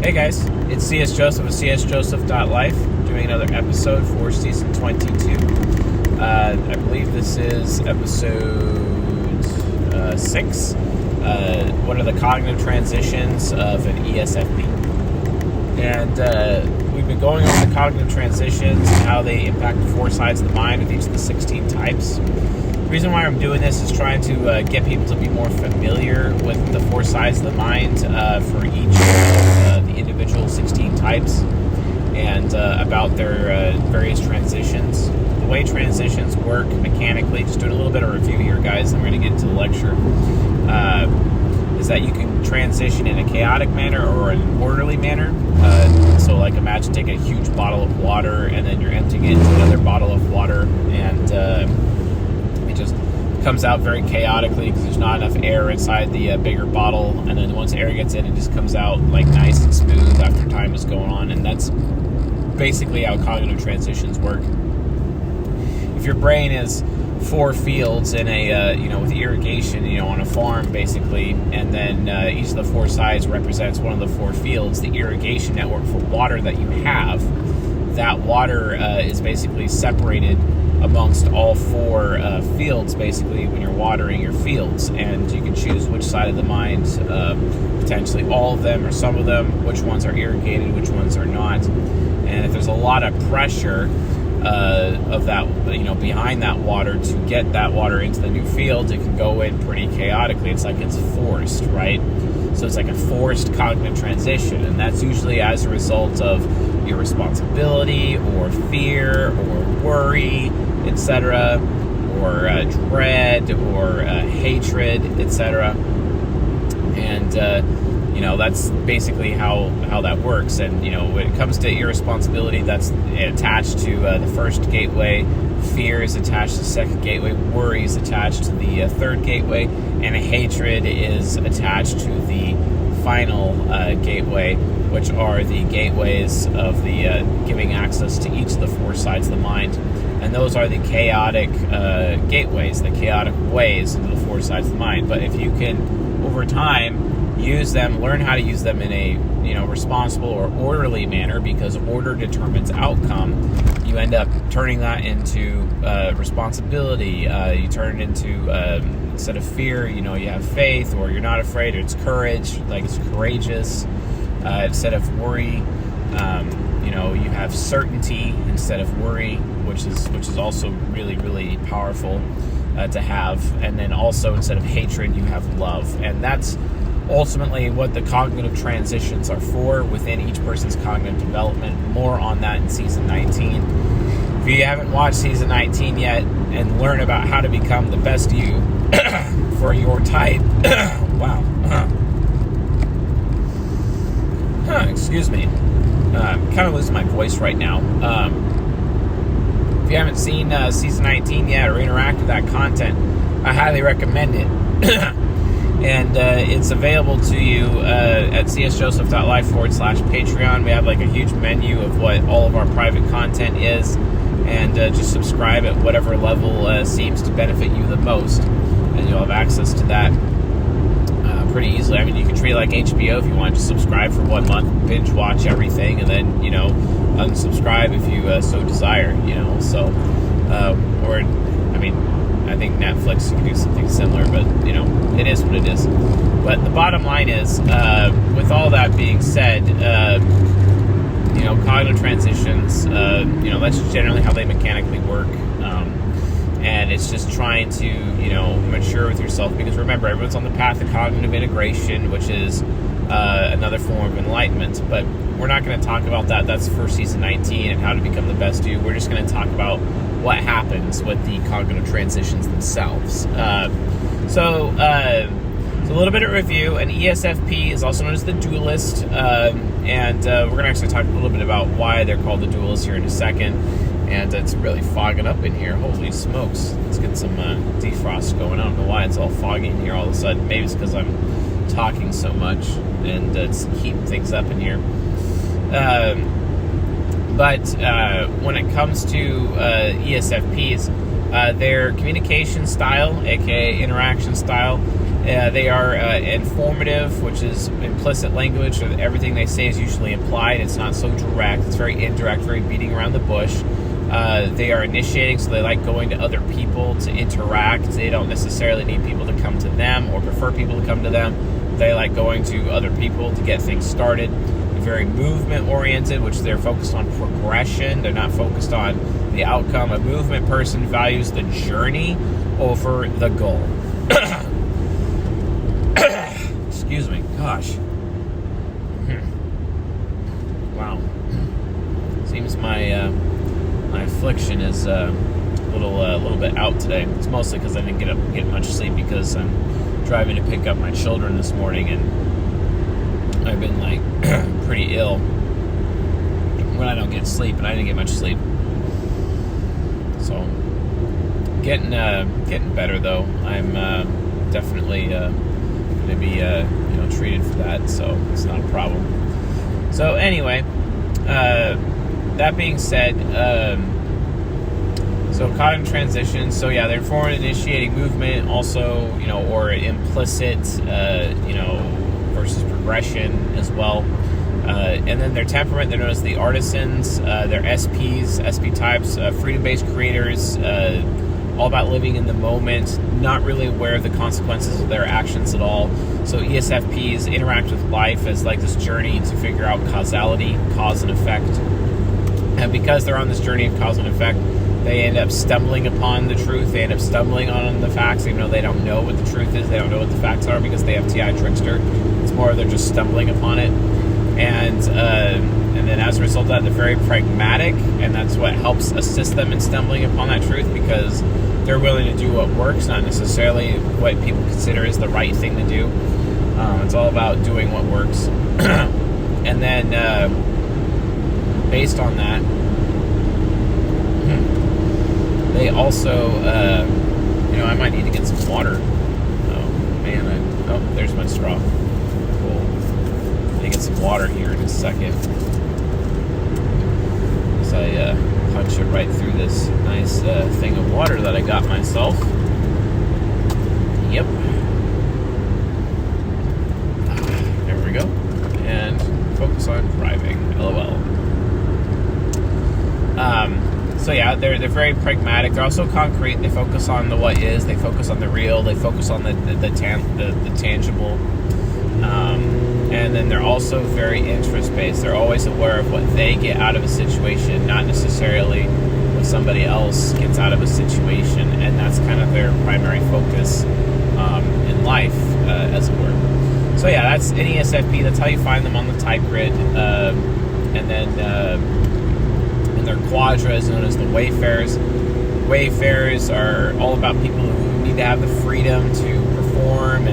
Hey guys, it's C.S. Joseph of csjoseph.life doing another episode for season 22. I believe this is episode 6. What are the cognitive transitions of an ESFP? And we've been going over the cognitive transitions and how they impact the 4 sides of the mind of each of the 16 types. The reason why I'm doing this is trying to get people to be more familiar with the 4 sides of the mind for each of the individual 16 types and about their various transitions. The way transitions work mechanically, just doing a little bit of review here, guys, and we're going to get into the lecture, is that you can transition in a chaotic manner or an orderly manner. So like imagine taking a huge bottle of water and then you're emptying it into another bottle of water, and it just comes out very chaotically because there's not enough air inside the bigger bottle, and then once air gets in, it just comes out like nice and smooth after time is going on. And that's basically how cognitive transitions work. If your brain is 4 fields in a with irrigation, on a farm basically, and then each of the 4 sides represents one of the 4 fields, the irrigation network for water that you have, that water is basically separated amongst all 4 fields basically when you're watering your fields, and you can choose which side of the mind, potentially all of them or some of them, which ones are irrigated, which ones are not. And if there's a lot of pressure of that, behind that water to get that water into the new field, it can go in pretty chaotically. It's like it's forced, right? So it's like a forced cognitive transition, and that's usually as a result of irresponsibility or fear or worry, etc., or dread or hatred, etc. And that's basically how that works. And when it comes to irresponsibility, that's attached to the first gateway. Fear is attached to the second gateway. Worry is attached to the third gateway, and hatred is attached to the final gateway, which are the gateways of the giving access to each of the 4 sides of the mind. And those are the chaotic gateways, the chaotic ways into the 4 sides of the mind. But if you can, over time, use them, learn how to use them in a responsible or orderly manner, because order determines outcome, you end up turning that into responsibility. You turn it into, instead of fear, you have faith, or you're not afraid, or it's courage, like it's courageous. Instead of worry, you have certainty instead of worry, which is also really, really powerful to have. And then also, instead of hatred, you have love. And that's ultimately what the cognitive transitions are for within each person's cognitive development. More on that in season 19. If you haven't watched season 19 yet and learn about how to become the best you for your type, wow. Excuse me. I'm kind of losing my voice right now. If you haven't seen season 19 yet or interact with that content, I highly recommend it. And it's available to you at csjoseph.life/Patreon. We have like a huge menu of what all of our private content is, and just subscribe at whatever level seems to benefit you the most, and you'll have access to that pretty easily. I mean, you can treat it like HBO if you want to subscribe for 1 month, binge watch everything, and then unsubscribe if you so desire. I think Netflix can do something similar, but it is what it is. But the bottom line is, with all that being said, cognitive transitions, that's generally how they mechanically work. And it's just trying to, mature with yourself, because remember, everyone's on the path of cognitive integration, which is another form of enlightenment. But we're not going to talk about that. That's for season 19 and how to become the best you. We're just going to talk about what happens with the cognitive transitions themselves. So a little bit of review. An ESFP is also known as the dualist, and we're going to actually talk a little bit about why they're called the dualists here in a second. And it's really fogging up in here. Holy smokes. Let's get some defrost going. I don't know why it's all foggy in here all of a sudden. Maybe it's because I'm talking so much and it's heating things up in here. But when it comes to ESFPs, their communication style, aka interaction style, They are informative, which is implicit language. So everything they say is usually implied. It's not so direct. It's very indirect, very beating around the bush. They are initiating, so they like going to other people to interact. They don't necessarily need people to come to them or prefer people to come to them. They like going to other people to get things started. They're very movement-oriented, which they're focused on progression. They're not focused on the outcome. A movement person values the journey over the goal. Excuse me. Gosh. Wow. Seems my my affliction is a little bit out today. It's mostly because I didn't get much sleep because I'm driving to pick up my children this morning, and I've been like pretty ill when I don't get sleep, and I didn't get much sleep. So getting better though. I'm definitely going to be treated for that, so it's not a problem. So anyway, that being said, so caught in transition. So yeah, they're forward initiating movement, also or implicit versus progression as well. And then their temperament, they're known as the artisans. They're SPs, SP types, freedom-based creators, all about living in the moment, not really aware of the consequences of their actions at all. So ESFPs interact with life as like this journey to figure out causality, cause and effect. And because they're on this journey of cause and effect, they end up stumbling upon the truth. They end up stumbling on the facts, even though they don't know what the truth is. They don't know what the facts are because they have TI Trickster. It's more they're just stumbling upon it. And then as a result of that, they're very pragmatic, and that's what helps assist them in stumbling upon that truth, because they're willing to do what works, not necessarily what people consider is the right thing to do. It's all about doing what works. And then based on that, they also, I might need to get some water. Oh, man, there's my straw. Cool. I need to get some water here in a second. As I punch it right through this nice thing of water that I got myself. Yep. There we go. And focus on driving. LOL. So yeah, they're very pragmatic. They're also concrete. They focus on the what is. They focus on the real. They focus on the tangible. And then they're also very interest-based. They're always aware of what they get out of a situation, not necessarily what somebody else gets out of a situation. And that's kind of their primary focus in life, as it were. So yeah, that's an ESFP. That's how you find them on the type grid. And then and their quadra is known as the Wayfarers. Wayfarers are all about people who need to have the freedom to perform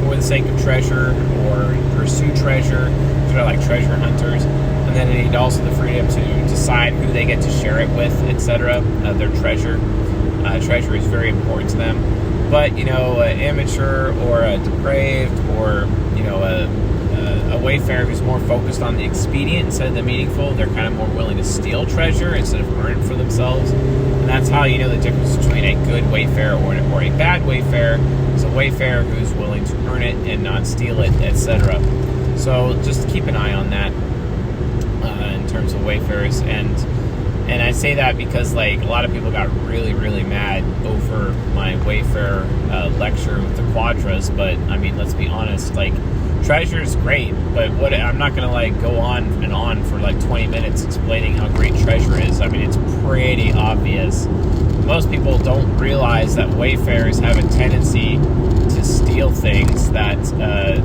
for the sake of treasure, or pursue treasure. They're like treasure hunters. And then they need also the freedom to decide who they get to share it with, etc. Their treasure. Treasure is very important to them. But, an immature or a depraved or, a wayfarer who's more focused on the expedient instead of the meaningful, they're kind of more willing to steal treasure instead of earn it for themselves. And that's how you know the difference between a good wayfarer or a bad wayfarer. Is a wayfarer who's willing to earn it and not steal it, etc. So just keep an eye on that in terms of wayfarers. And I say that because a lot of people got really, really mad over my wayfarer lecture with the quadras. But I mean, let's be honest, treasure is great, but I'm not going to go on and on for 20 minutes explaining how great treasure is. I mean, it's pretty obvious. Most people don't realize that wayfarers have a tendency to steal things that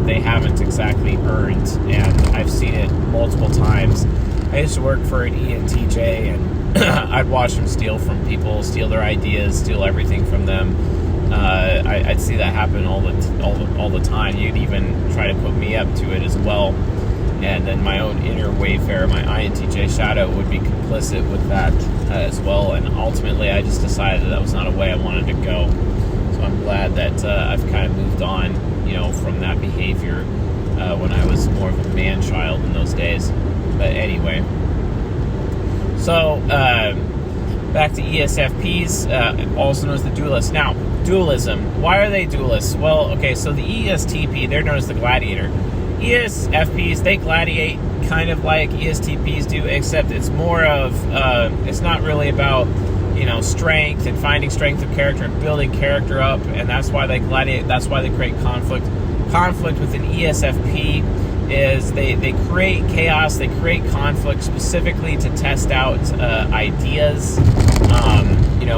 they haven't exactly earned, and I've seen it multiple times. I used to work for an ENTJ, and I'd watch them steal from people, steal their ideas, steal everything from them. I'd see that happen all the time. You'd even try to put me up to it as well. And then my own inner wayfarer, my INTJ shadow, would be complicit with that as well. And ultimately, I just decided that was not a way I wanted to go. So I'm glad that I've kind of moved on, from that behavior when I was more of a man-child in those days. But anyway, so back to ESFPs, also known as the dualists. Now, dualism. Why are they dualists? Well, okay, so the ESTP, they're known as the gladiator. ESFPs, they gladiate kind of like ESTPs do, except it's more of, it's not really about, strength and finding strength of character and building character up, and that's why they gladiate, that's why they create conflict. Conflict with an ESFP is they create chaos, they create conflict specifically to test out ideas,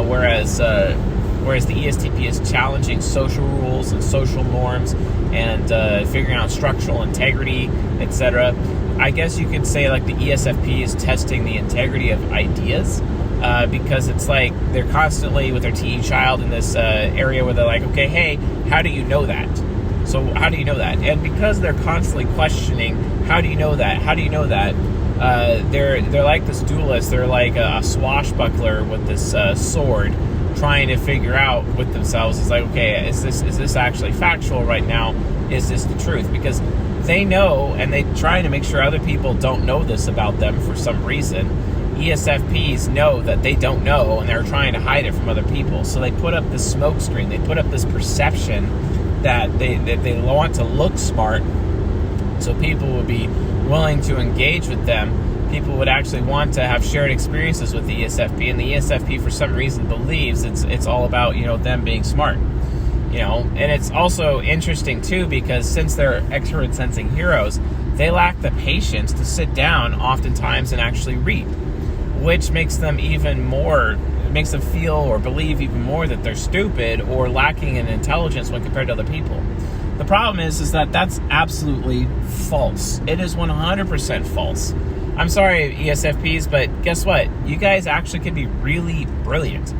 whereas the ESTP is challenging social rules and social norms and figuring out structural integrity, etc. I guess you could say like the ESFP is testing the integrity of ideas, because it's like they're constantly with their TE child in this area where they're like, okay, hey, how do you know that? So how do you know that? And because they're constantly questioning, how do you know that? How do you know that? They're like this duelist. They're like a swashbuckler with this sword, trying to figure out with themselves. It's like, okay, is this actually factual right now? Is this the truth? Because they know, and they try to make sure other people don't know this about them for some reason. ESFPs know that they don't know, and they're trying to hide it from other people. So they put up this smoke screen. They put up this perception that they want to look smart, so people would be willing to engage with them. People would actually want to have shared experiences with the ESFP, and the ESFP for some reason believes it's all about them being smart. And it's also interesting too, because since they're extrovert sensing heroes, they lack the patience to sit down oftentimes and actually read, which makes them makes them feel or believe even more that they're stupid or lacking in intelligence when compared to other people. The problem is that that's absolutely false. It is 100% false. I'm sorry, ESFPs, but guess what? You guys actually could be really brilliant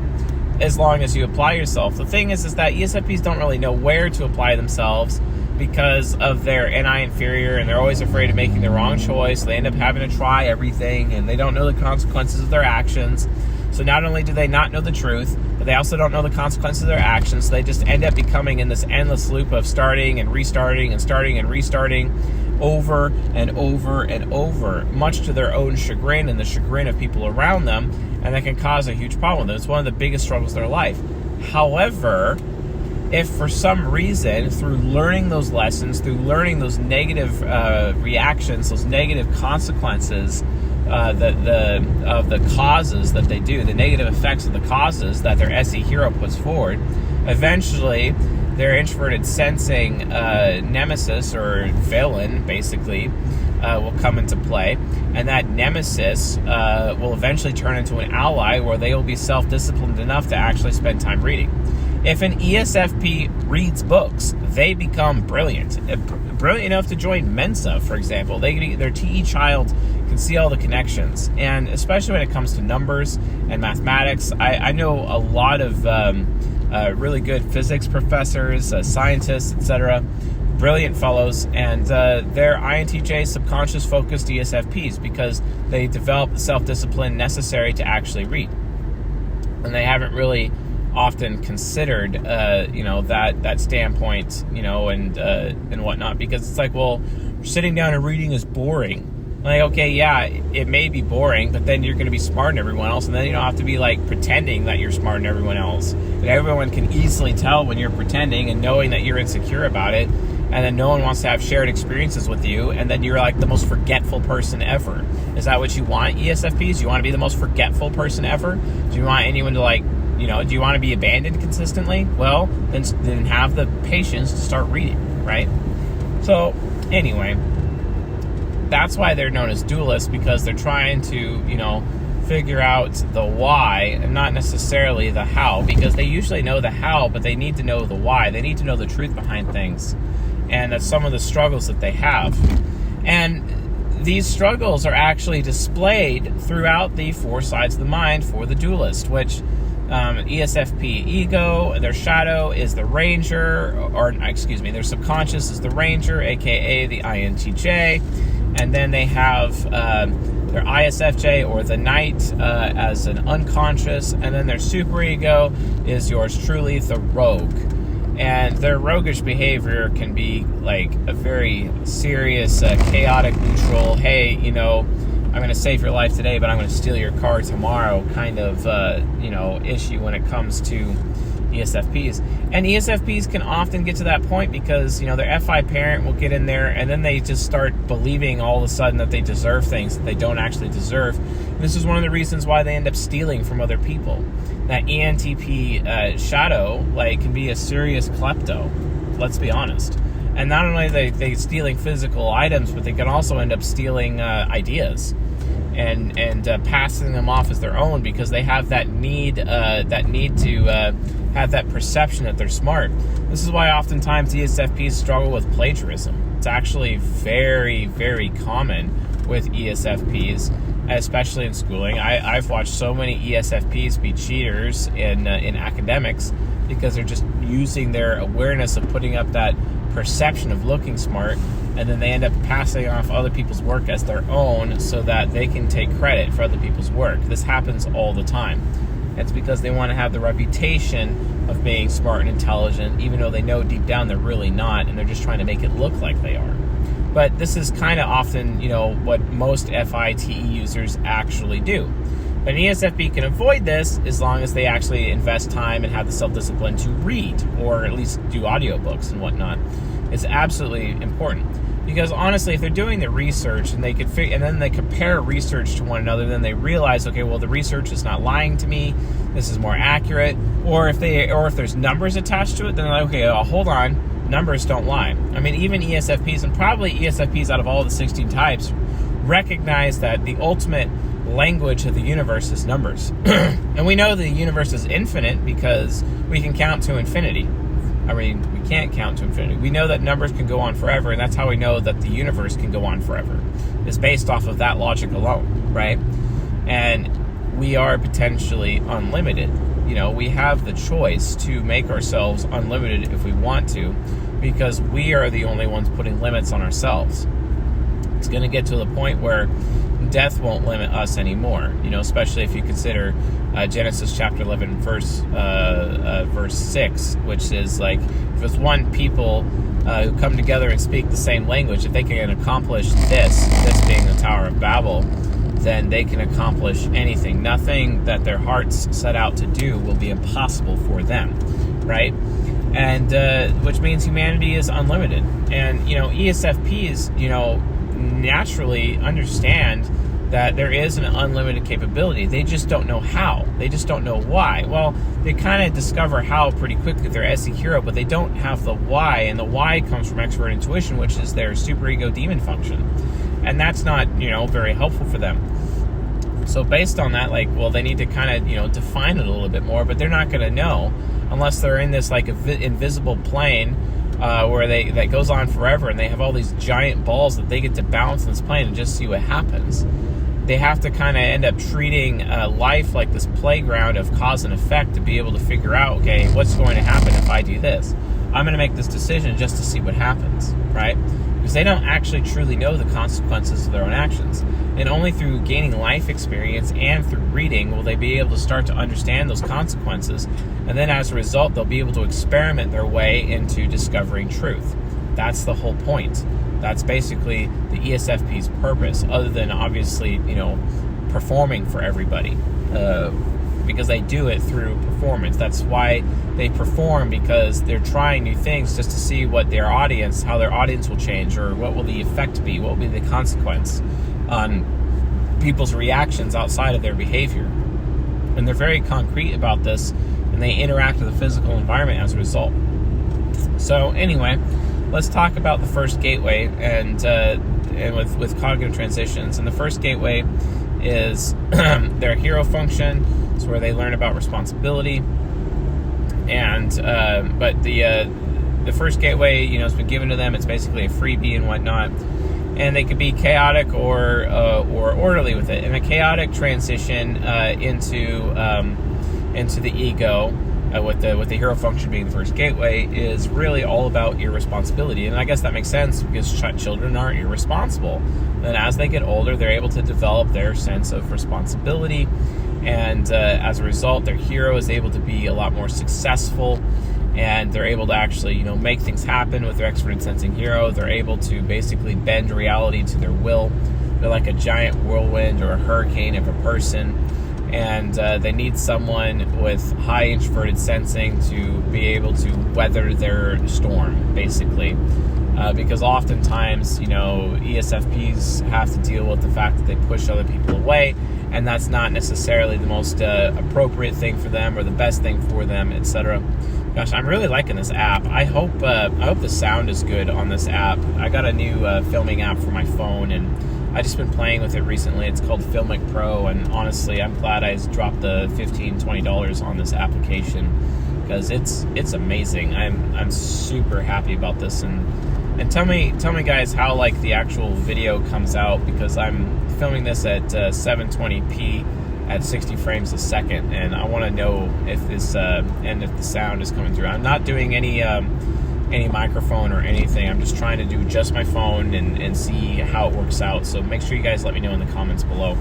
as long as you apply yourself. The thing is that ESFPs don't really know where to apply themselves because of their NI inferior, and they're always afraid of making the wrong choice. They end up having to try everything, and they don't know the consequences of their actions. So not only do they not know the truth, but they also don't know the consequences of their actions. So they just end up becoming in this endless loop of starting and restarting and starting and restarting over and over and over, much to their own chagrin and the chagrin of people around them, and that can cause a huge problem with them. It's one of the biggest struggles of their life. However, if for some reason, through learning those lessons, through learning those negative reactions, those negative consequences, of the causes that they do, the negative effects of the causes that their SE hero puts forward, eventually their introverted sensing nemesis or villain basically will come into play, and that nemesis will eventually turn into an ally where they will be self-disciplined enough to actually spend time reading. If an ESFP reads books, they become brilliant enough to join Mensa, for example. Their TE child can see all the connections, and especially when it comes to numbers and mathematics. I know a lot of really good physics professors, scientists, etc., brilliant fellows, and they're INTJ subconscious focused ESFPs because they develop the self-discipline necessary to actually read, and they haven't really often considered that standpoint, and whatnot, because it's like, well, sitting down and reading is boring. Like, okay, yeah, it may be boring, but then you're going to be smarter than everyone else, and then you don't have to be like pretending that you're smarter than everyone else. And everyone can easily tell when you're pretending and knowing that you're insecure about it, and then no one wants to have shared experiences with you, and then you're like the most forgetful person ever. Is that what you want, ESFPs? You want to be the most forgetful person ever? Do you want anyone to do you want to be abandoned consistently? Well, then have the patience to start reading, right? So, anyway, that's why they're known as dualists, because they're trying to, figure out the why and not necessarily the how, because they usually know the how, but they need to know the why. They need to know the truth behind things. And that's some of the struggles that they have. And these struggles are actually displayed throughout the four sides of the mind for the dualist, which ESFP ego, their shadow is the ranger, their subconscious is the ranger, aka the INTJ, and then they have their ISFJ or the knight as an unconscious, and then their superego is yours truly, the rogue. And their roguish behavior can be like a very serious, chaotic, neutral, hey, I'm going to save your life today, but I'm going to steal your car tomorrow kind of, issue when it comes to ESFPs. And ESFPs can often get to that point because, their FI parent will get in there and then they just start believing all of a sudden that they deserve things that they don't actually deserve. And this is one of the reasons why they end up stealing from other people. That ENTP shadow, can be a serious klepto, let's be honest. And not only are they stealing physical items, but they can also end up stealing ideas and passing them off as their own because they have that need to have that perception that they're smart. This is why oftentimes ESFPs struggle with plagiarism. It's actually very, very common with ESFPs, especially in schooling. I've watched so many ESFPs be cheaters in academics because they're just using their awareness of putting up that perception of looking smart, and then they end up passing off other people's work as their own so that they can take credit for other people's work. This happens all the time. It's because they want to have the reputation of being smart and intelligent, even though they know deep down they're really not, and they're just trying to make it look like they are. But this is kind of often, what most FITE users actually do. But an ESFP can avoid this as long as they actually invest time and have the self-discipline to read, or at least do audiobooks and whatnot. It's absolutely important. Because honestly, if they're doing the research and and then they compare research to one another, then they realize, okay, well, the research is not lying to me. This is more accurate. Or if there's numbers attached to it, then they're like, okay, hold on, numbers don't lie. I mean, even ESFPs, and probably ESFPs out of all the 16 types, recognize that the ultimate language of the universe is numbers. And we know the universe is infinite because we can count to infinity. I mean, we can't count to infinity. We know that numbers can go on forever, and that's how we know that the universe can go on forever. It's based off of that logic alone, right? And we are potentially unlimited. We have the choice to make ourselves unlimited if we want to, because we are the only ones putting limits on ourselves. It's going to get to the point where death won't limit us anymore, especially if you consider Genesis chapter 11, verse 6, which is like, if it's one people who come together and speak the same language, if they can accomplish this being the Tower of Babel, then they can accomplish anything. Nothing that their hearts set out to do will be impossible for them, right? And which means humanity is unlimited. And, ESFPs, naturally understand that there is an unlimited capability. They just don't know how. They just don't know why. Well, they kind of discover how pretty quickly with their SE hero, but they don't have the why, and the why comes from expert intuition, which is their superego demon function. And that's not, very helpful for them. So based on that, they need to kind of, define it a little bit more, but they're not going to know unless they're in this, invisible plane where that goes on forever, and they have all these giant balls that they get to bounce in this plane and just see what happens. They have to kind of end up treating life like this playground of cause and effect to be able to figure out, okay, what's going to happen if I do this? I'm going to make this decision just to see what happens, right? Because they don't actually truly know the consequences of their own actions. And only through gaining life experience and through reading will they be able to start to understand those consequences. And then as a result, they'll be able to experiment their way into discovering truth. That's the whole point. That's basically the ESFP's purpose, other than obviously, performing for everybody. Because they do it through performance. That's why they perform, because they're trying new things just to see how their audience will change, or what will the effect be, what will be the consequence on people's reactions outside of their behavior. And they're very concrete about this, and they interact with the physical environment as a result. So anyway, let's talk about the first gateway and with cognitive transitions. And the first gateway is their hero function. It's where they learn about responsibility. And but the first gateway, has been given to them. It's basically a freebie and whatnot. And they could be chaotic or orderly with it. And a chaotic transition into the ego, with the hero function being the first gateway, is really all about irresponsibility. And I guess that makes sense because children are irresponsible. And as they get older, they're able to develop their sense of responsibility. And as a result, their hero is able to be a lot more successful. And they're able to actually, make things happen with their expert in sensing hero. They're able to basically bend reality to their will. They're like a giant whirlwind or a hurricane of a person, and they need someone with high introverted sensing to be able to weather their storm, basically. Because oftentimes, ESFPs have to deal with the fact that they push other people away, and that's not necessarily the most appropriate thing for them or the best thing for them, etc. Gosh, I'm really liking this app. I hope the sound is good on this app. I got a new filming app for my phone, and I've just been playing with it recently. It's called Filmic Pro, and honestly, I'm glad I dropped the $15-20 on this application, because it's amazing. I'm super happy about this, and tell me guys how like the actual video comes out, because I'm filming this at 720p at 60 frames a second, and I want to know if this and if the sound is coming through. I'm not doing any microphone or anything. I'm just trying to do just my phone and see how it works out. So make sure you guys let me know in the comments below.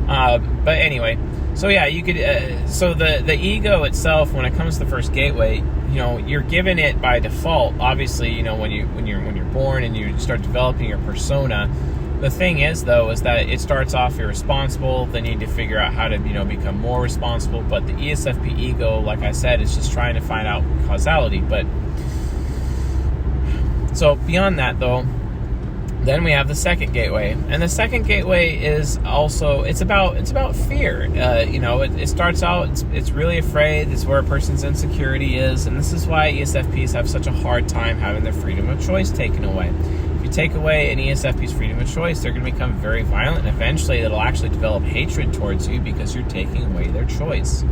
But anyway, so yeah, you could. So the ego itself, when it comes to the first gateway, you're given it by default. Obviously, when you're born and you start developing your persona. The thing is, though, is that it starts off irresponsible. They need to figure out how to, become more responsible. But the ESFP ego, like I said, is just trying to find out causality. But so beyond that, though, then we have the second gateway, and the second gateway is also it's about fear. It starts out it's really afraid. It's where a person's insecurity is, and this is why ESFPs have such a hard time having their freedom of choice taken away. Take away an ESFP's freedom of choice, they're going to become very violent, and eventually it'll actually develop hatred towards you because you're taking away their choice.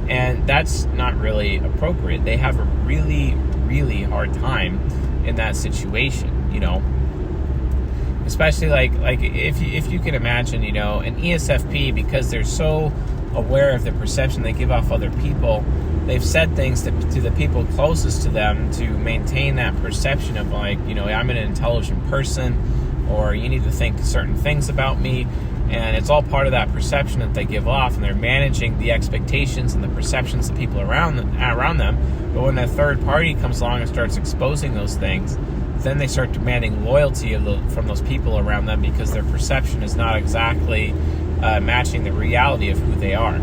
And that's not really appropriate. They have a really, really hard time in that situation, Especially like if you can imagine, an ESFP, because they're so aware of the perception they give off other people, they've said things to the people closest to them to maintain that perception of I'm an intelligent person, or you need to think certain things about me, and it's all part of that perception that they give off, and they're managing the expectations and the perceptions of people around them. But when a third party comes along and starts exposing those things, then they start demanding loyalty from those people around them, because their perception is not exactly matching the reality of who they are.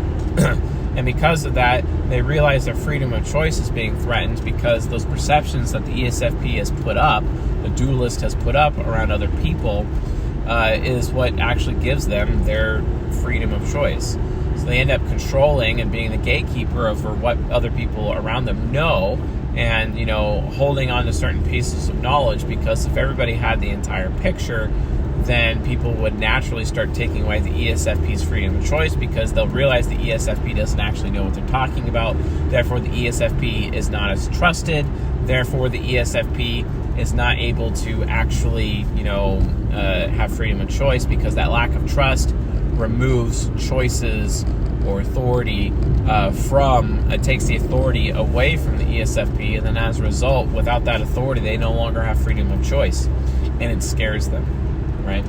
And because of that, they realize their freedom of choice is being threatened, because those perceptions that the ESFP has put up, the dualist has put up around other people, is what actually gives them their freedom of choice. So they end up controlling and being the gatekeeper over what other people around them know, and holding on to certain pieces of knowledge, because if everybody had the entire picture, then people would naturally start taking away the ESFP's freedom of choice, because they'll realize the ESFP doesn't actually know what they're talking about. Therefore, the ESFP is not as trusted. Therefore, the ESFP is not able to actually, have freedom of choice, because that lack of trust removes choices or authority it takes the authority away from the ESFP, and then as a result, without that authority, they no longer have freedom of choice, and it scares them. Right?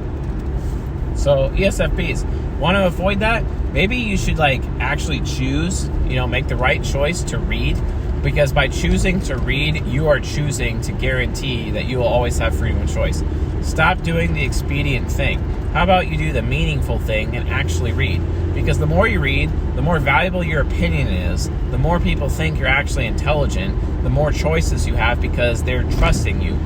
So ESFPs want to avoid that. Maybe you should actually choose, make the right choice to read, because by choosing to read, you are choosing to guarantee that you will always have freedom of choice. Stop doing the expedient thing. How about you do the meaningful thing and actually read? Because the more you read, the more valuable your opinion is, the more people think you're actually intelligent, the more choices you have, because they're trusting you.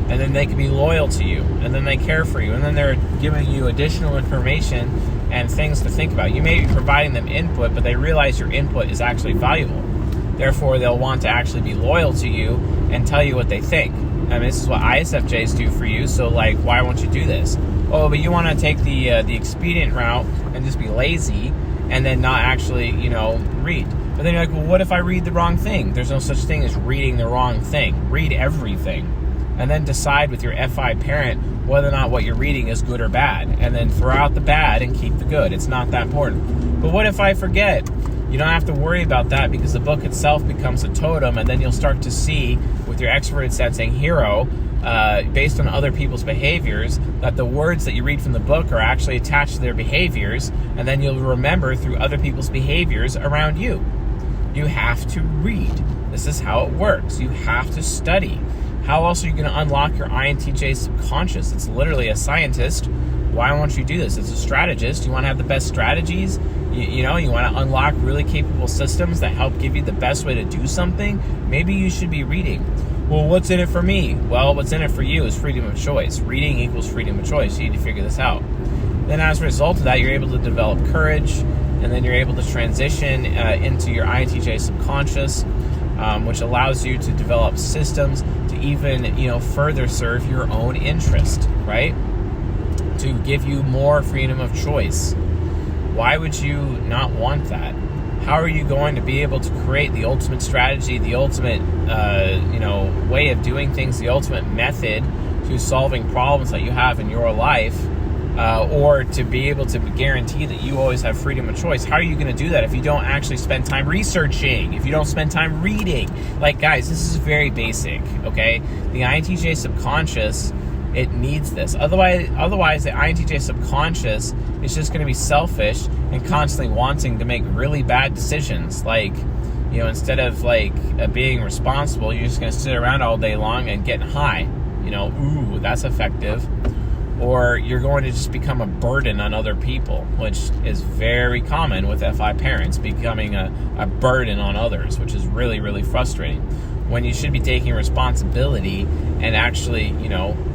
And then they can be loyal to you, and then they care for you, and then they're giving you additional information and things to think about. You may be providing them input, but they realize your input is actually valuable. Therefore, they'll want to actually be loyal to you and tell you what they think. I mean, this is what ISFJs do for you, so why won't you do this? Oh, but you want to take the expedient route and just be lazy and then not actually, read. But then you're like, well, what if I read the wrong thing? There's no such thing as reading the wrong thing. Read everything. And then decide with your FI parent whether or not what you're reading is good or bad. And then throw out the bad and keep the good. It's not that important. But what if I forget? You don't have to worry about that, because the book itself becomes a totem, and then you'll start to see with your extroverted sensing hero, based on other people's behaviors, that the words that you read from the book are actually attached to their behaviors, and then you'll remember through other people's behaviors around you. You have to read. This is how it works. You have to study. How else are you going to unlock your INTJ subconscious? It's literally a scientist. Why won't you do this? It's a strategist. You want to have the best strategies. You want to unlock really capable systems that help give you the best way to do something. Maybe you should be reading. Well, what's in it for me? Well, what's in it for you is freedom of choice. Reading equals freedom of choice. You need to figure this out. Then as a result of that, you're able to develop courage, and then you're able to transition into your INTJ subconscious, which allows you to develop systems to even, further serve your own interest, right? To give you more freedom of choice. Why would you not want that? How are you going to be able to create the ultimate strategy, the ultimate, way of doing things, the ultimate method to solving problems that you have in your life, or to be able to guarantee that you always have freedom of choice? How are you going to do that if you don't actually spend time researching, if you don't spend time reading? Like, guys, this is very basic, okay? The INTJ subconscious, it needs this. Otherwise, the INTJ subconscious is just going to be selfish and constantly wanting to make really bad decisions. Like, instead of being responsible, you're just going to sit around all day long and get high. Ooh, that's effective. Or you're going to just become a burden on other people, which is very common with FI parents, becoming a burden on others, which is really, really frustrating. When you should be taking responsibility and actually,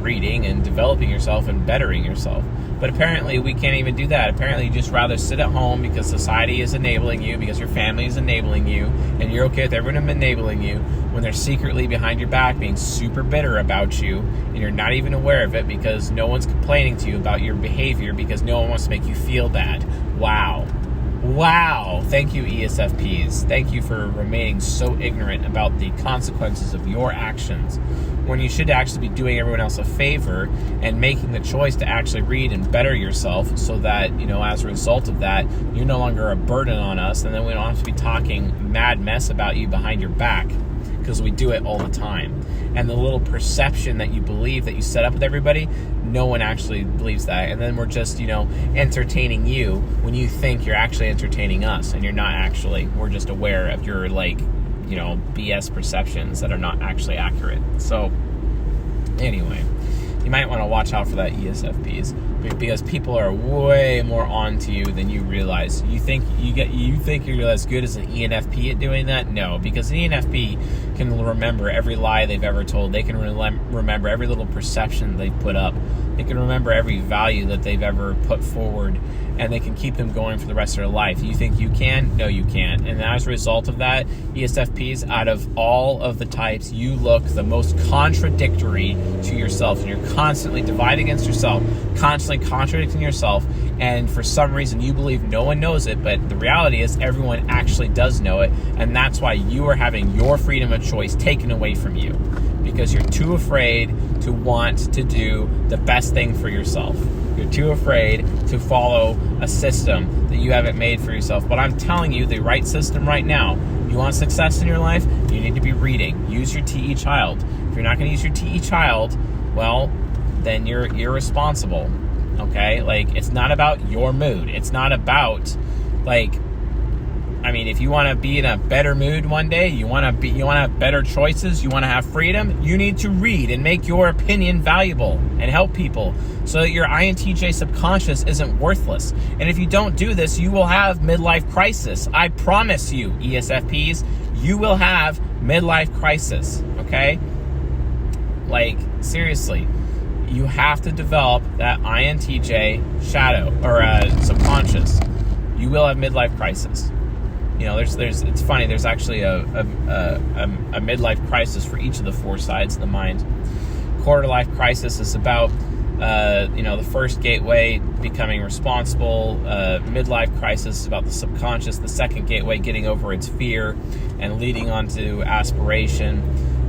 reading and developing yourself and bettering yourself. But apparently we can't even do that. Apparently you just rather sit at home because society is enabling you, because your family is enabling you, and you're okay with everyone enabling you, when they're secretly behind your back being super bitter about you, and you're not even aware of it because no one's complaining to you about your behavior because no one wants to make you feel bad. Wow. Thank you, ESFPs. Thank you for remaining so ignorant about the consequences of your actions, when you should actually be doing everyone else a favor and making the choice to actually read and better yourself so that, as a result of that, you're no longer a burden on us, and then we don't have to be talking mad mess about you behind your back, because we do it all the time. And the little perception that you believe that you set up with everybody, no one actually believes that. And then we're just, entertaining you when you think you're actually entertaining us, and you're not actually. We're just aware of your, BS perceptions that are not actually accurate. So, anyway, you might want to watch out for that, ESFPs, because people are way more on to you than you realize. You think you're as good as an ENFP at doing that? No, because an ENFP can remember every lie they've ever told. They can remember every little perception they've put up. They can remember every value that they've ever put forward, and they can keep them going for the rest of their life. You think you can? No, you can't. And as a result of that, ESFPs, out of all of the types, you look the most contradictory to yourself, and you're constantly dividing against yourself, constantly contradicting yourself, and for some reason you believe no one knows it, but the reality is everyone actually does know it, and that's why you are having your freedom of choice taken away from you, because you're too afraid to want to do the best thing for yourself. You're too afraid to follow a system that you haven't made for yourself. But I'm telling you, the right system right now, you want success in your life, you need to be reading. Use your TE child. If you're not going to use your TE child, well, then you're irresponsible. Okay? It's not about your mood. It's not about, if you want to be in a better mood one day, you want to have better choices, you want to have freedom, you need to read and make your opinion valuable and help people so that your INTJ subconscious isn't worthless. And if you don't do this, you will have midlife crisis. I promise you, ESFPs, you will have midlife crisis, okay? Seriously, you have to develop that INTJ shadow or subconscious. You will have midlife crisis. It's funny, there's actually a midlife crisis for each of the four sides of the mind. Quarter life crisis is about, the first gateway, becoming responsible. Midlife crisis is about the subconscious. The second gateway, getting over its fear and leading on to aspiration.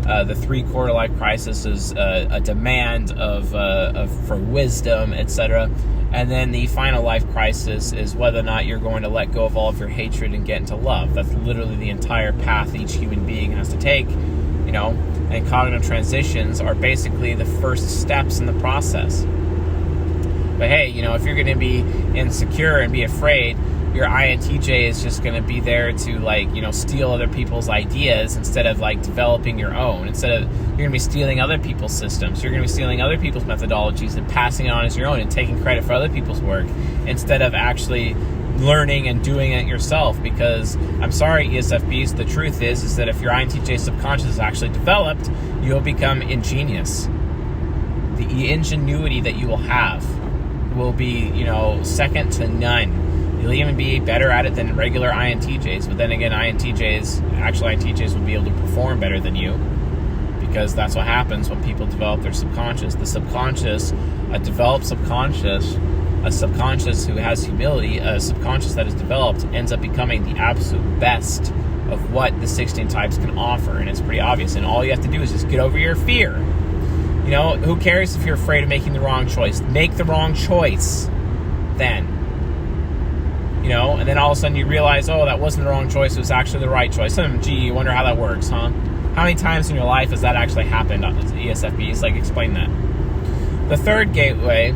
The 3/4 life crisis is a demand for wisdom, etc. And then the final life crisis is whether or not you're going to let go of all of your hatred and get into love. That's literally the entire path each human being has to take, and cognitive transitions are basically the first steps in the process. But hey, if you're going to be insecure and be afraid, your INTJ is just going to be there to, like, you know, steal other people's ideas instead of, like, developing your own. Instead of, you're going to be stealing other people's systems. You're going to be stealing other people's methodologies and passing it on as your own and taking credit for other people's work instead of actually learning and doing it yourself. Because I'm sorry, ESFPs, the truth is that if your INTJ subconscious is actually developed, you'll become ingenious. The ingenuity that you will have will be, you know, second to none. You'll even be better at it than regular INTJs. But then again, actual INTJs will be able to perform better than you, because that's what happens when people develop their subconscious. The subconscious, a developed subconscious, a subconscious who has humility, a subconscious that is developed, ends up becoming the absolute best of what the 16 types can offer. And it's pretty obvious. And all you have to do is just get over your fear. You know, who cares if you're afraid of making the wrong choice? Make the wrong choice then. You know, and then all of a sudden you realize, oh, that wasn't the wrong choice, it was actually the right choice. Gee, you wonder how that works, huh? How many times in your life has that actually happened on ESFPs? Like, explain that. The third gateway,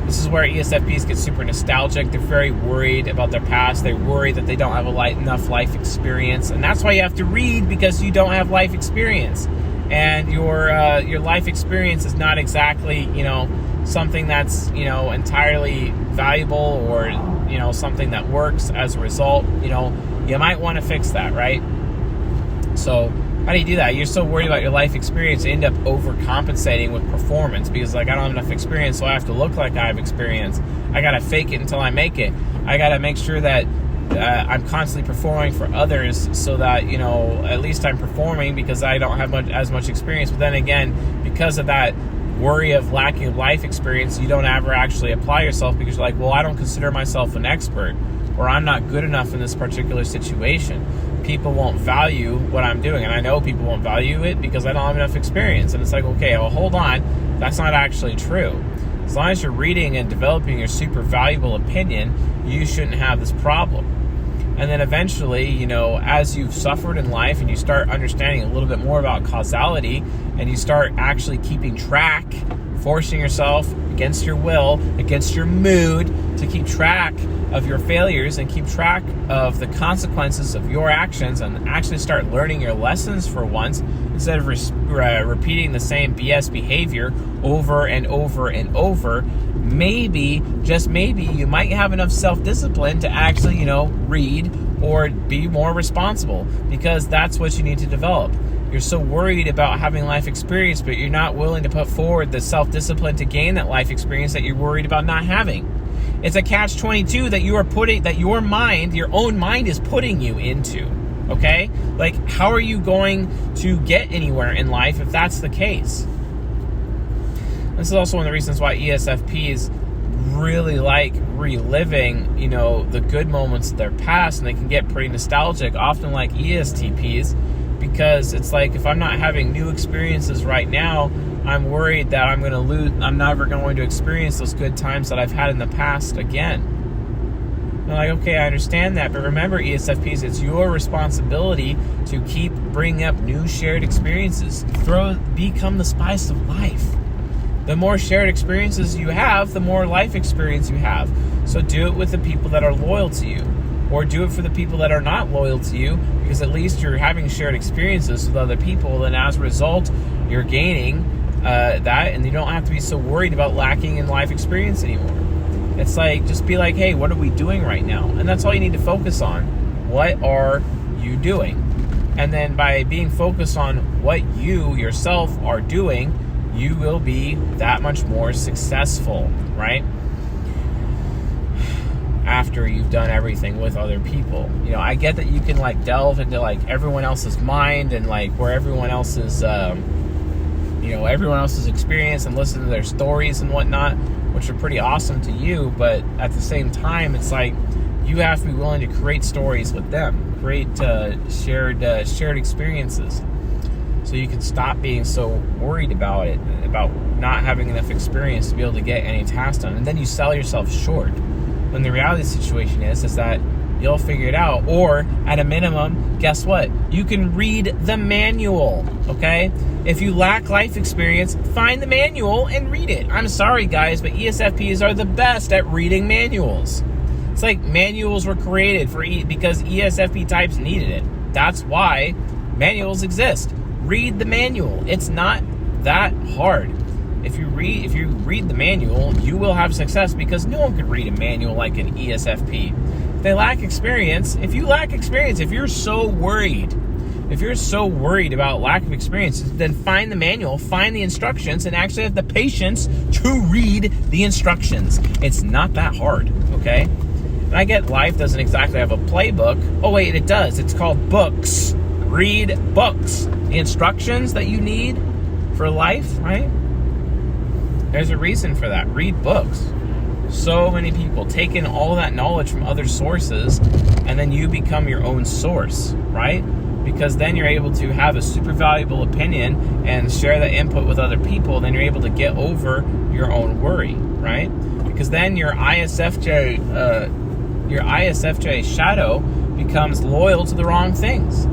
this is where ESFPs get super nostalgic. They're very worried about their past. They're worried that they don't have enough life experience. And that's why you have to read, because you don't have life experience. And your life experience is not exactly, you know, something that's, you know, entirely valuable or, you know, something that works as a result. You know, you might want to fix that, right? So how do you do that? You're so worried about your life experience, you end up overcompensating with performance, because, like, I don't have enough experience, so I have to look like I have experience. I got to fake it until I make it. I got to make sure that I'm constantly performing for others so that, you know, at least I'm performing because I don't have as much experience. But then again, because of that worry of lacking life experience, you don't ever actually apply yourself, because you're like, well, I don't consider myself an expert, or I'm not good enough in this particular situation. People won't value what I'm doing, and I know people won't value it because I don't have enough experience. And it's like, okay, well, hold on, that's not actually true. As long as you're reading and developing your super valuable opinion, you shouldn't have this problem. And then eventually, you know, as you've suffered in life and you start understanding a little bit more about causality, and you start actually keeping track, forcing yourself against your will, against your mood, to keep track of your failures and keep track of the consequences of your actions, and actually start learning your lessons for once, instead of repeating the same BS behavior over and over and over, maybe, just maybe, you might have enough self-discipline to actually, you know, read or be more responsible, because that's what you need to develop. You're so worried about having life experience, but you're not willing to put forward the self-discipline to gain that life experience that you're worried about not having. It's a catch-22 that your mind, your own mind, is putting you into. Okay? Like, how are you going to get anywhere in life if that's the case? This is also one of the reasons why ESFPs really like reliving, you know, the good moments of their past, and they can get pretty nostalgic, often like ESTPs, because it's like, if I'm not having new experiences right now, I'm worried that I'm never going to experience those good times that I've had in the past again. And I'm like, okay, I understand that, but remember, ESFPs, it's your responsibility to keep bringing up new shared experiences. Become the spice of life. The more shared experiences you have, the more life experience you have. So do it with the people that are loyal to you, or do it for the people that are not loyal to you, because at least you're having shared experiences with other people, and as a result, you're gaining that, and you don't have to be so worried about lacking in life experience anymore. It's like, just be like, hey, what are we doing right now? And that's all you need to focus on. What are you doing? And then by being focused on what you yourself are doing, you will be that much more successful, right? After you've done everything with other people. You know, I get that you can, like, delve into, like, everyone else's mind and, like, where everyone else's, everyone else's experience, and listen to their stories and whatnot, which are pretty awesome to you. But at the same time, it's like, you have to be willing to create stories with them, create shared experiences, so you can stop being so worried about it, about not having enough experience to be able to get any task done. And then you sell yourself short. When the reality of the situation is that you'll figure it out. Or, at a minimum, guess what? You can read the manual, okay? If you lack life experience, find the manual and read it. I'm sorry, guys, but ESFPs are the best at reading manuals. It's like manuals were created because ESFP types needed it. That's why manuals exist. Read the manual. It's not that hard. If you read the manual, you will have success, because no one could read a manual like an ESFP. If they lack experience, if you're so worried about lack of experience, then find the manual, find the instructions, and actually have the patience to read the instructions. It's not that hard, okay? And I get life doesn't exactly have a playbook. Oh wait, it does. It's called books. Read books. The instructions that you need for life, right? There's a reason for that. Read books. So many people take in all that knowledge from other sources, and then you become your own source, right? Because then you're able to have a super valuable opinion and share that input with other people. Then you're able to get over your own worry, right? Because then your ISFJ shadow becomes loyal to the wrong things.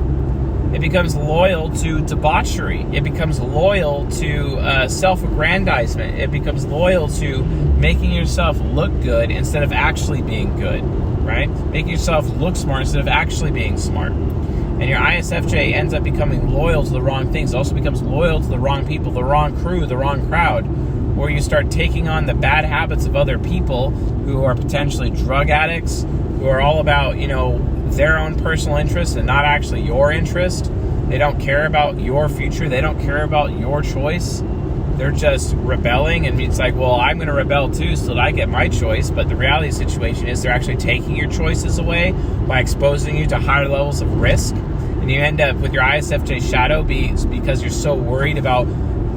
It becomes loyal to debauchery. It becomes loyal to self-aggrandizement. It becomes loyal to making yourself look good instead of actually being good, right? Making yourself look smart instead of actually being smart. And your ISFJ ends up becoming loyal to the wrong things. It also becomes loyal to the wrong people, the wrong crew, the wrong crowd, where you start taking on the bad habits of other people who are potentially drug addicts, who are all about, their own personal interest and not actually your interest. They don't care about your future. They don't care about your choice. They're just rebelling, and it's like, well, I'm going to rebel too so that I get my choice. But the reality of the situation is they're actually taking your choices away by exposing you to higher levels of risk. And you end up with your ISFJ shadow because you're so worried about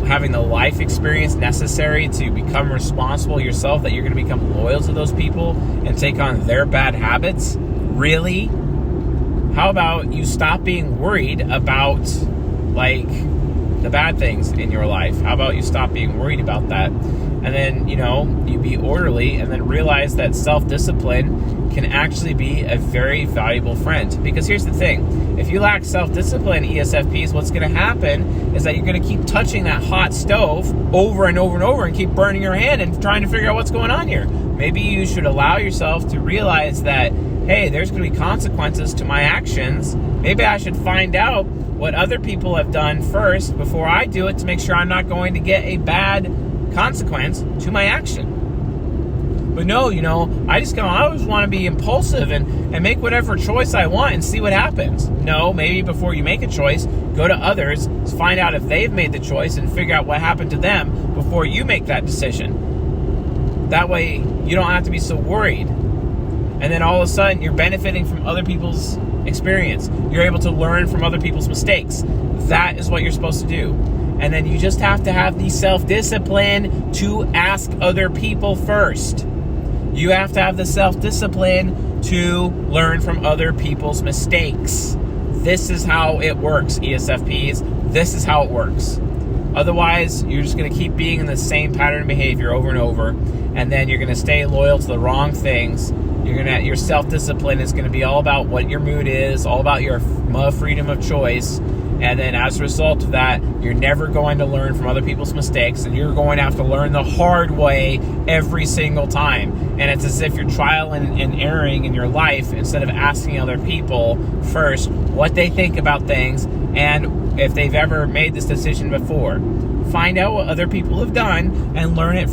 having the life experience necessary to become responsible yourself that you're going to become loyal to those people and take on their bad habits. Really? How about you stop being worried about, the bad things in your life? How about you stop being worried about that? And then, you be orderly, and then realize that self-discipline can actually be a very valuable friend. Because here's the thing. If you lack self-discipline, ESFPs, what's going to happen is that you're going to keep touching that hot stove over and over and over and keep burning your hand and trying to figure out what's going on here. Maybe you should allow yourself to realize that, hey, there's going to be consequences to my actions. Maybe I should find out what other people have done first before I do it to make sure I'm not going to get a bad consequence to my action. But no, I just always want to be impulsive and make whatever choice I want and see what happens. No, maybe before you make a choice, go to others, find out if they've made the choice and figure out what happened to them before you make that decision. That way, you don't have to be so worried. And then all of a sudden, you're benefiting from other people's experience. You're able to learn from other people's mistakes. That is what you're supposed to do. And then you just have to have the self-discipline to ask other people first. You have to have the self-discipline to learn from other people's mistakes. This is how it works, ESFPs. This is how it works. Otherwise, you're just going to keep being in the same pattern of behavior over and over, and then you're going to stay loyal to the wrong things. Your self-discipline is going to be all about what your mood is, all about your freedom of choice. And then as a result of that, you're never going to learn from other people's mistakes, and you're going to have to learn the hard way every single time. And it's as if you're trial and erroring in your life instead of asking other people first what they think about things and if they've ever made this decision before. Find out what other people have done and learn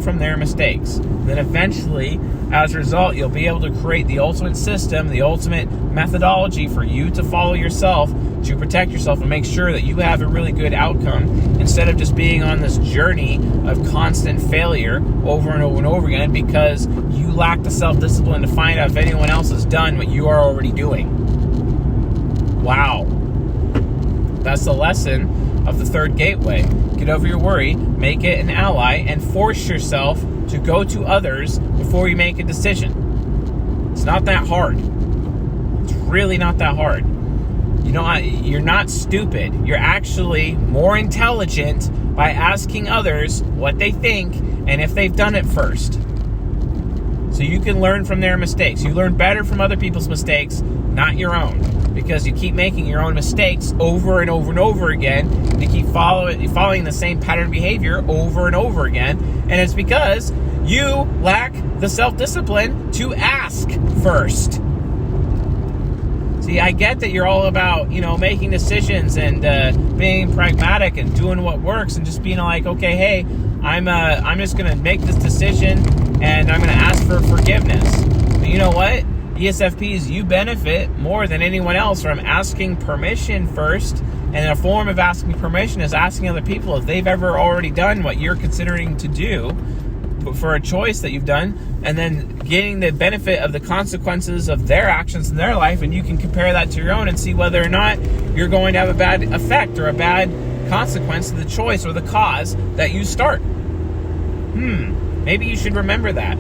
from their mistakes. Then eventually, as a result, you'll be able to create the ultimate system, the ultimate methodology for you to follow yourself, to protect yourself and make sure that you have a really good outcome, instead of just being on this journey of constant failure over and over and over again because you lack the self-discipline to find out if anyone else has done what you are already doing. Wow. That's the lesson of the third gateway. Get over your worry, make it an ally, and force yourself to go to others before you make a decision. It's not that hard. It's really not that hard. You're not stupid. You're actually more intelligent by asking others what they think and if they've done it first. So you can learn from their mistakes. You learn better from other people's mistakes, not your own. because you keep making your own mistakes over and over and over again. You keep following the same pattern of behavior over and over again. And it's because you lack the self-discipline to ask first. See, I get that you're all about, making decisions and being pragmatic and doing what works and just being like, okay, hey, I'm just going to make this decision and I'm going to ask for forgiveness. But you know what? ESFPs, you benefit more than anyone else from asking permission first. And a form of asking permission is asking other people if they've ever already done what you're considering to do for a choice that you've done, and then getting the benefit of the consequences of their actions in their life, and you can compare that to your own and see whether or not you're going to have a bad effect or a bad consequence of the choice or the cause that you start. Maybe you should remember that.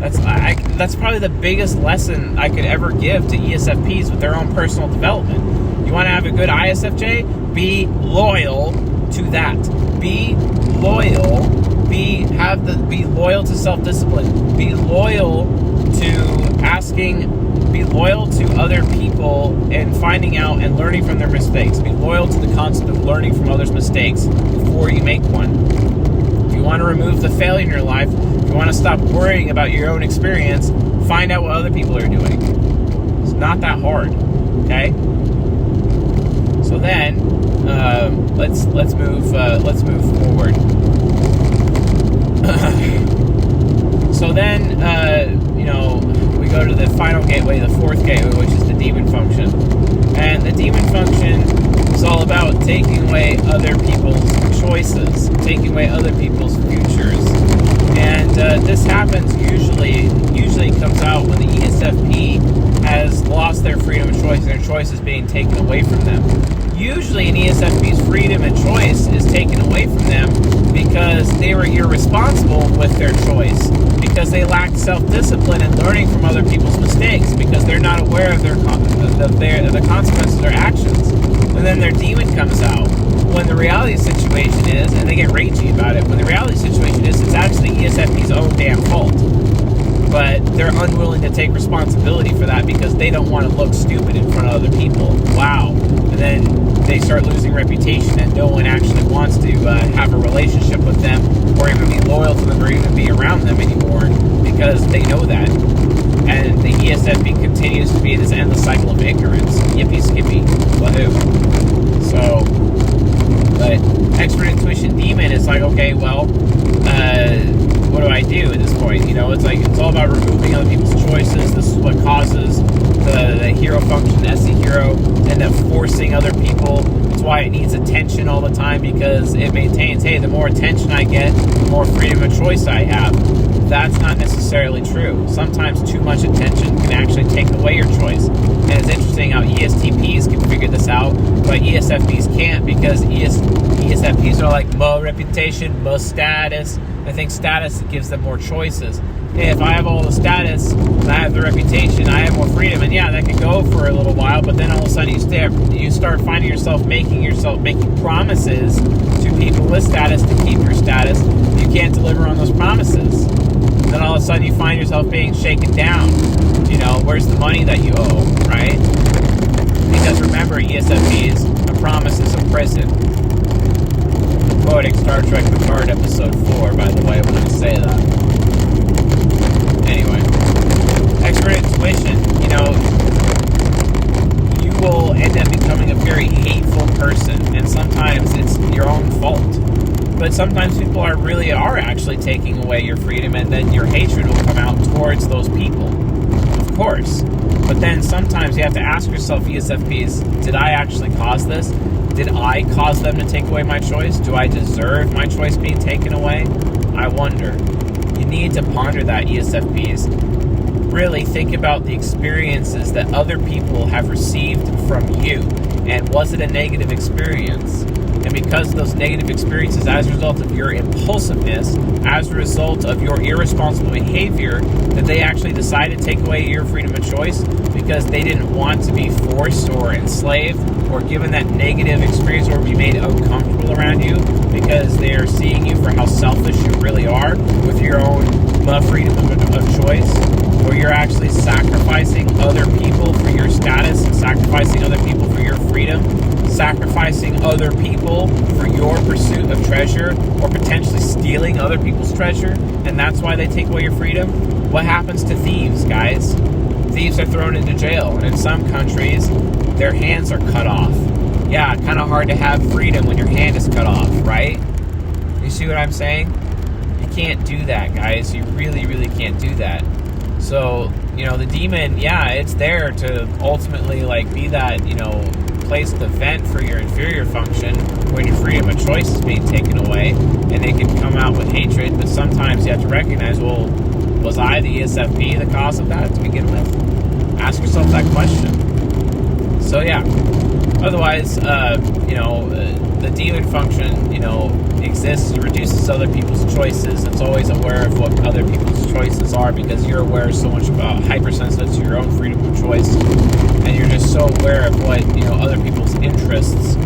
That's probably the biggest lesson I could ever give to ESFPs with their own personal development. You want to have a good ISFJ? Be loyal to that. Be loyal. Be loyal to self-discipline. Be loyal to asking. Be loyal to other people and finding out and learning from their mistakes. Be loyal to the concept of learning from others' mistakes before you make one. If you want to remove the failure in your life, if you want to stop worrying about your own experience, find out what other people are doing. It's not that hard, okay? So then, let's move forward. So then, we go to the final gateway, the fourth gateway, which is the demon function. And the demon function is all about taking away other people's choices, taking away other people's futures. And this happens usually comes out when the ESFP has lost their freedom of choice and their choice is being taken away from them. Usually an ESFP's freedom and choice is taken away from them because they were irresponsible with their choice, because they lacked self-discipline and learning from other people's mistakes, because they're not aware of the consequences of their actions. And then their demon comes out when the reality situation is, and they get ragey about it, when the reality situation is it's actually ESFP's own damn fault. But they're unwilling to take responsibility for that because they don't want to look stupid in front of other people. Wow. And then they start losing reputation and no one actually wants to have a relationship with them or even be loyal to them or even be around them anymore because they know that. And the ESFP continues to be in this endless cycle of ignorance. Yippee skippy. Wahoo. So, but expert intuition demon is like, okay, well, what do I do at this point? It's all about removing other people's choices. This is what causes the hero function, the SC hero, end up forcing other people. That's why it needs attention all the time, because it maintains, hey, the more attention I get, the more freedom of choice I have. That's not necessarily true. Sometimes too much attention can actually take away your choice. And it's interesting how ESTPs can figure this out, but ESFPs can't, because ESFPs are like, more reputation, more status. I think status gives them more choices. Hey, if I have all the status and I have the reputation, I have more freedom. And yeah, that can go for a little while, but then all of a sudden you start finding yourself making promises to people with status to keep your status. You can't deliver on those promises. Then all of a sudden you find yourself being shaken down. Where's the money that you owe, right? Because remember, ESFPs, a promise is a prison. Quoting Star Trek Picard episode 4, by the way, when I say that. Anyway, expert intuition, you will end up becoming a very hateful person, and sometimes it's your own fault. But sometimes people are actually taking away your freedom, and then your hatred will come out towards those people. Of course. But then sometimes you have to ask yourself, ESFPs, did I actually cause this? Did I cause them to take away my choice? Do I deserve my choice being taken away? I wonder. You need to ponder that, ESFPs. Really think about the experiences that other people have received from you. And was it a negative experience? And because of those negative experiences, as a result of your impulsiveness, as a result of your irresponsible behavior, that they actually decided to take away your freedom of choice because they didn't want to be forced or enslaved or given that negative experience or be made uncomfortable around you because they are seeing you for how selfish you really are with your own freedom of choice. where you're actually sacrificing other people for your status, sacrificing other people for your freedom, sacrificing other people for your pursuit of treasure, or potentially stealing other people's treasure, and that's why they take away your freedom? What happens to thieves, guys? Thieves are thrown into jail, and in some countries, their hands are cut off. Yeah, kind of hard to have freedom when your hand is cut off, right? You see what I'm saying? You can't do that, guys. You really, really can't do that. So, the demon, yeah, it's there to ultimately, be that, place to vent for your inferior function when your freedom of choice is being taken away, and they can come out with hatred, but sometimes you have to recognize, well, was I, the ESFP, the cause of that to begin with? Ask yourself that question. So, yeah. Otherwise, the demon function, exists, reduces other people's choices. It's always aware of what other people's choices are because you're aware so much about hypersensitive to your own freedom of choice, and you're just so aware of what, other people's interests,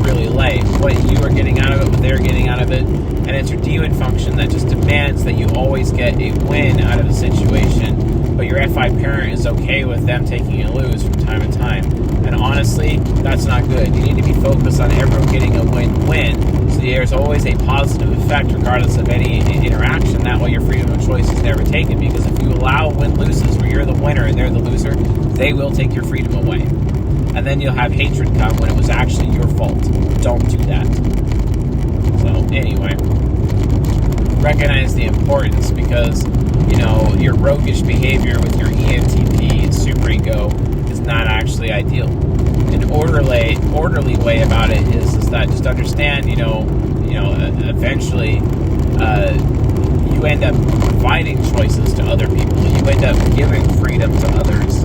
really lay, what you are getting out of it, what they're getting out of it, and it's your demon function that just demands that you always get a win out of the situation, but your FI parent is okay with them taking a lose from time to time. And honestly, that's not good. You need to be focused on everyone getting a win-win. So there's always a positive effect regardless of any interaction. That way your freedom of choice is never taken. Because if you allow win-loses where you're the winner and they're the loser, they will take your freedom away. And then you'll have hatred come when it was actually your fault. Don't do that. So anyway, recognize the importance because, your roguish behavior with your ENTP and superego is not actually ideal. An orderly way about it is that just understand, eventually you end up providing choices to other people. You end up giving freedom to others.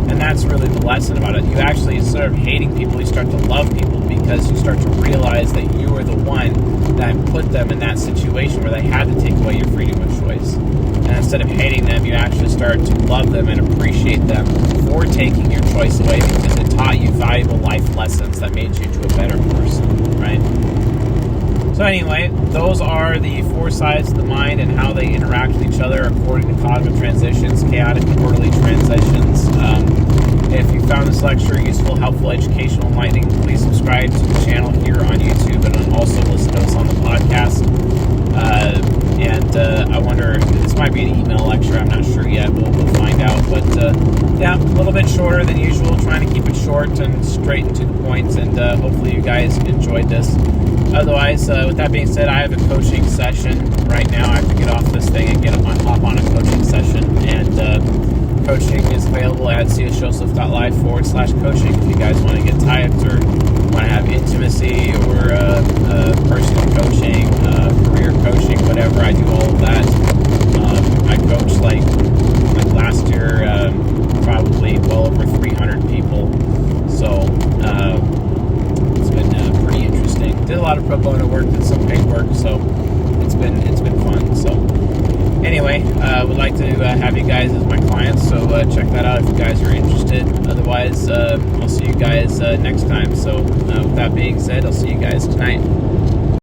And that's really the lesson about it. You actually, instead of hating people, you start to love people because you start to realize that you were the one that put them in that situation where they had to take away your freedom of choice. And instead of hating them, you actually start to love them and appreciate them for taking your choice away because it taught you valuable life lessons that made you into a better person, right? So anyway, those are the 4 sides of the mind and how they interact with each other according to cognitive transitions, chaotic and orderly transitions. If you found this lecture useful, helpful, educational, enlightening, please subscribe to the channel here on YouTube and also listen to us on the podcast. I wonder, this might be an email lecture, I'm not sure yet, we'll find out. But yeah, a little bit shorter than usual, trying to keep it short and straight and to the point, and hopefully you guys enjoyed this. Otherwise, with that being said, I have a coaching session right now. I have to get off this thing and hop on a coaching session. And coaching is available at csjoseph.live/coaching if you guys want to get typed or want to have intimacy or personal coaching, career coaching, whatever. I do all of that. I coached like last year, probably well over 300 people. So it's been pretty interesting. Did a lot of pro bono work, did some paid work, so it's been fun. So anyway, would like to have you guys as my clients, so check that out if you guys are interested. Otherwise, I'll see you guys next time. So with that being said, I'll see you guys tonight.